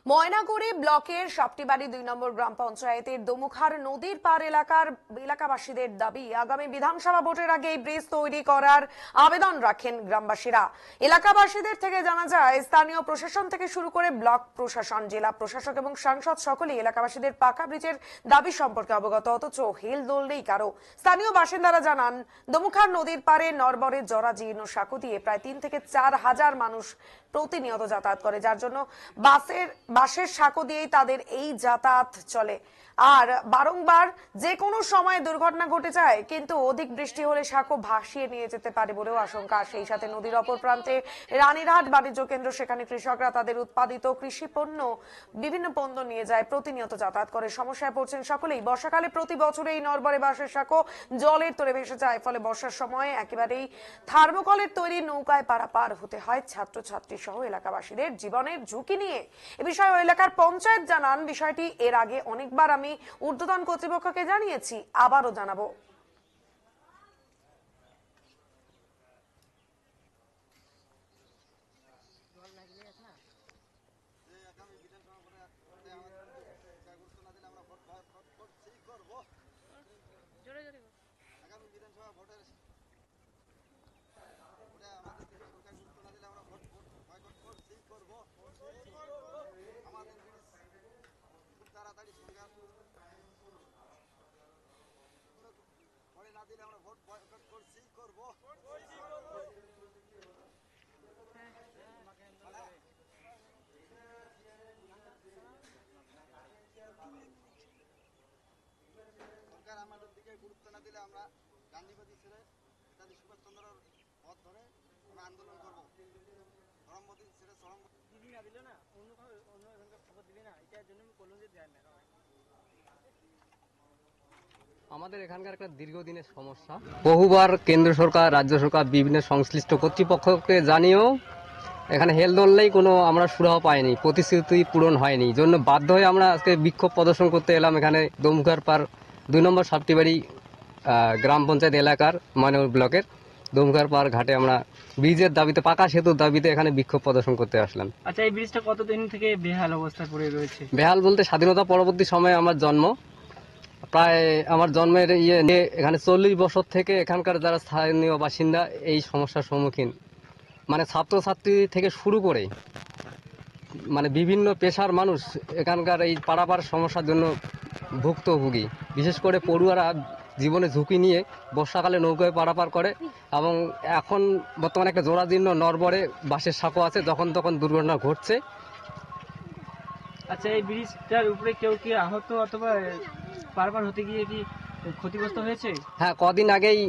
ময়নাগুড়ি ব্লকের সাপটিবাড়ি ২ নম্বর গ্রাম পঞ্চায়েতের দমুখার নদীর পার এলাকাবাসীদের দাবি আগামী বিধানসভা ভোটের আগে এই ব্রিজ তৈরি করার আবেদন রাখেন গ্রামবাসীরা। এলাকাবাসীদের থেকে জানা যায়, স্থানীয় প্রশাসন থেকে শুরু করে ব্লক প্রশাসন, জেলা প্রশাসক এবং সাংসদ সকলেই এলাকাবাসীদের পাকা ব্রিজের দাবি সম্পর্কে অবগত, অথচ হেলদোল নেই কারো। স্থানীয় বাসিন্দারা জানান, দমুখার নদীর পারে নরবরে জরাজীর্ণ সাঁকো দিয়ে প্রায় ৩ থেকে ৪ হাজার মানুষ প্রতিনিয়ত যাতায়াত করে, যার জন্য বাঁশের সাঁকো দিয়েই তাদের এই যাতায়াত চলে। আর বারংবার যে কোনো সময় দুর্ঘটনা ঘটে যায়, কিন্তু অধিক বৃষ্টি হলে সাঁকো ভাসিয়ে নিয়ে যেতে পারে বলেও আশঙ্কা। সেই সাথে নদীর অপর প্রান্তে রানীরহাট বাণিজ্য কেন্দ্র, সেখানে কৃষকরা তাদের উৎপাদিত কৃষি পণ্য, বিভিন্ন পণ্য নিয়ে যায়, প্রতিনিয়ত যাতায়াত করে। সমস্যায় পড়ছেন সকলেই। বর্ষাকালে প্রতি বছর এই নরবরে বাঁশের সাঁকো জলের তলে ভেসে যায়, ফলে বর্ষার সময় একেবারেই থার্মোকলের তৈরি নৌকায় পারাপার হতে হয় ছাত্রছাত্রী সহ এলাকাবাসীদের জীবনের ঝুঁকি নিয়ে। এ বিষয়ে এলাকার পঞ্চায়েত জানান, বিষয়টি এর আগে অনেকবার আমি ঊর্ধ্বতন কর্তৃপক্ষকে জানিয়েছি, আবারও জানাবো। সরকার আমাদের দিকে গুরুত্ব না দিলে আমরা গান্ধীবাদী ছেড়ে নেতাজি সুভাষচন্দ্রের পথ ধরে আমরা আন্দোলন করব। ধর্মমতি ছেড়ে দিদি না দিলে না অন্য খবর দিবি না, এটার জন্য আমি বললাম যে দেয় না। আমাদের এখানকার একটা দীর্ঘদিনের সমস্যা, বহুবার কেন্দ্র সরকার, রাজ্য সরকার, বিভিন্ন সংশ্লিষ্ট কর্তৃপক্ষকে জানিয়েও এখানে হেলদোলেই কোনো আমরা সুরাহা পাইনি, প্রতিশ্রুতি পূরণ হয়নি। জন্য বাধ্য হয়ে আমরা আজকে বিক্ষোভ প্রদর্শন করতে এলাম এখানে দমুখার পার ২ নম্বর সাপটিবাড়ি গ্রাম পঞ্চায়েত এলাকার ময়নাগুড়ি ব্লকের দমুখার পার ঘাটে আমরা ব্রিজের দাবিতে, পাকা সেতুর দাবিতে এখানে বিক্ষোভ প্রদর্শন করতে আসলাম। আচ্ছা, এই ব্রিজটা কতদিন থেকে বেহাল অবস্থা পড়ে রয়েছে? বেহাল বলতে স্বাধীনতা পরবর্তী সময়ে আমার জন্ম, প্রায় আমার জন্মের এখানে ৪০ বছর থেকে এখানকার যারা স্থানীয় বাসিন্দা এই সমস্যার সম্মুখীন, মানে ছাত্রছাত্রী থেকে শুরু করে মানে বিভিন্ন পেশার মানুষ এখানকার এই পারাপার সমস্যার জন্য ভুক্তভোগী। বিশেষ করে পড়ুয়ারা জীবনে ঝুঁকি নিয়ে বর্ষাকালে নৌকায় পারাপার করে, এবং এখন বর্তমানে একটা জরাজীর্ণ নরবরে বাঁশের সাঁকো আছে, যখন তখন দুর্ঘটনা ঘটছে। আচ্ছা, এই ব্রিজটার উপরে কেউ কি আহত অথবা পারাপার হতে গিয়ে কি ক্ষতিগ্রস্ত হয়েছে? হ্যাঁ, কদিন আগেই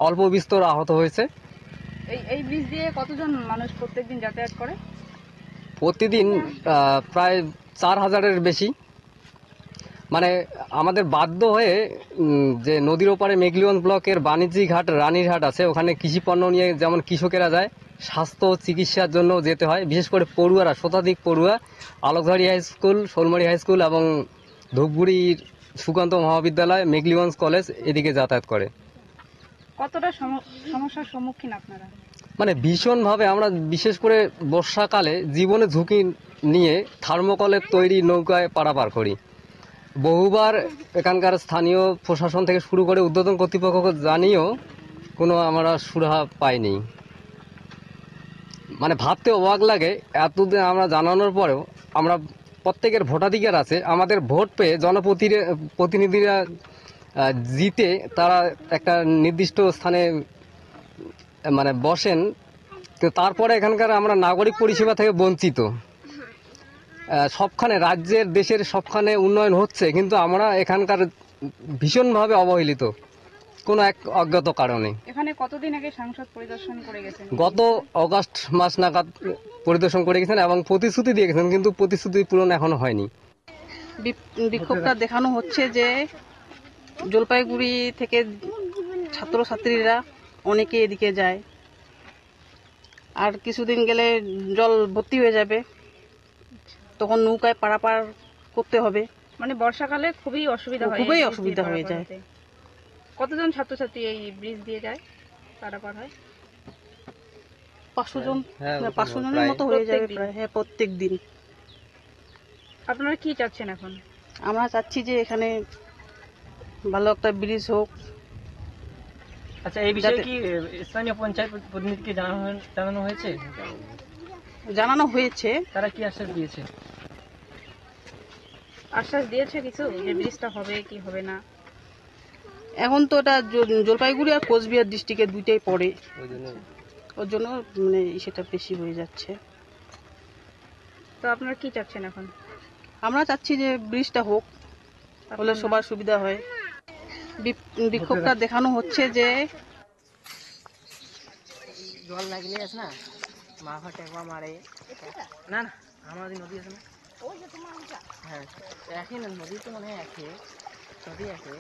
অল্প বিস্তর আহত হয়েছে। এই ব্রিজ দিয়ে কতজন মানুষ প্রত্যেকদিন যাতায়াত করে? প্রতিদিন প্রায় ৪,০০০-এর বেশি। মানে আমাদের বাধ্য হয়ে যে নদীর ওপারে মেঘলিগঞ্জ ব্লকের বাণিজ্যিক হাট রানীরহাট আছে, ওখানে কৃষি পণ্য নিয়ে যেমন কৃষকেরা যায়, স্বাস্থ্য চিকিৎসার জন্য যেতে হয়। বিশেষ করে পড়ুয়ারা, শতাধিক পড়ুয়া Alokdhari high school, Sholmari high school এবং ধূপগুড়ির সুকান্ত মহাবিদ্যালয়, মেঘলিগঞ্জ কলেজ এদিকে যাতায়াত করে। কতটা সমস্যার সম্মুখীন আপনারা? মানে ভীষণভাবে। আমরা বিশেষ করে বর্ষাকালে জীবনে ঝুঁকি নিয়ে থার্মোকলের তৈরি নৌকায় পারাপার করি। বহুবার এখানকার স্থানীয় প্রশাসন থেকে শুরু করে ঊর্ধ্বতন কর্তৃপক্ষকে জানিয়েও কোনো আমরা সুরাহা পাইনি। মানে ভাবতে অবাক লাগে, এতদিন আমরা জানানোর পরেও আমরা প্রত্যেকের ভোটাধিকার আছে, আমাদের ভোট পেয়ে জনপ্রতিনিধিরা জিতে তারা একটা নির্দিষ্ট স্থানে মানে বসেন, তো তারপরে এখানকার আমরা নাগরিক পরিষেবা থেকে বঞ্চিত। সবখানে রাজ্যের, দেশের সবখানে উন্নয়ন হচ্ছে, কিন্তু আমরা এখানকার ভীষণভাবে অবহেলিত কোনো এক অজ্ঞাত কারণে। এখানে কতদিন আগে সাংসদ পরিদর্শন করে গেছেন? গত অগাস্ট মাস নাগাদ পরিদর্শন করে গেছেন এবং প্রতিশ্রুতি দিয়ে গেছেন, কিন্তু প্রতিশ্রুতি পূরণ এখনো হয়নি। বিক্ষোভটা দেখানো হচ্ছে যে জলপাইগুড়ি থেকে ছাত্রছাত্রীরা অনেকে এদিকে যায়, আর কিছুদিন গেলে জল ভর্তি হয়ে যাবে, তখন নৌকায় পারাপার করতে হবে। মানে বর্ষাকালে খুবই অসুবিধা হয়ে যায়। কতজন ছাত্রছাত্রী এই ব্রিজ দিয়ে যায়, পারাপার হয়? 500 জন, 500 জনের মতো হয়ে যাবে প্রায়। হ্যাঁ, প্রত্যেক দিন। আপনারা কি চাচ্ছেন এখন? আমরা চাচ্ছি যে এখানে ভালো একটা ব্রিজ হোক। আচ্ছা, এই বিষয়ে যাতে- কি স্থানীয় পঞ্চায়েত প্রতিনিধিকে জানানো হয়েছে? জানানো হয়েছে। তারা কি আশ্বাস দিয়েছে? আশ্বাস দিয়েছে কিছু যে ব্রিজটা হবে কি হবে না? এখন তো ওটা জলপাইগুড়ি আর কোচবিহার ডিস্ট্রিক্টে দুইটাই পড়ে, ওর জন্য মানে সেটা বেশি হয়ে যাচ্ছে। তো আপনারা কি চাচ্ছেন এখন? আমরা চাচ্ছি যে ব্রিজটা হোক, হলে সবার সুবিধা হয়। বিক্ষোভটা দেখানো হচ্ছে যে জল লাগলে আছে না মা ঘাটে একবার মারে না না আমাদের নদী আছে না হ্যাঁ একই না নদী তো মনে হয় একই নদী একই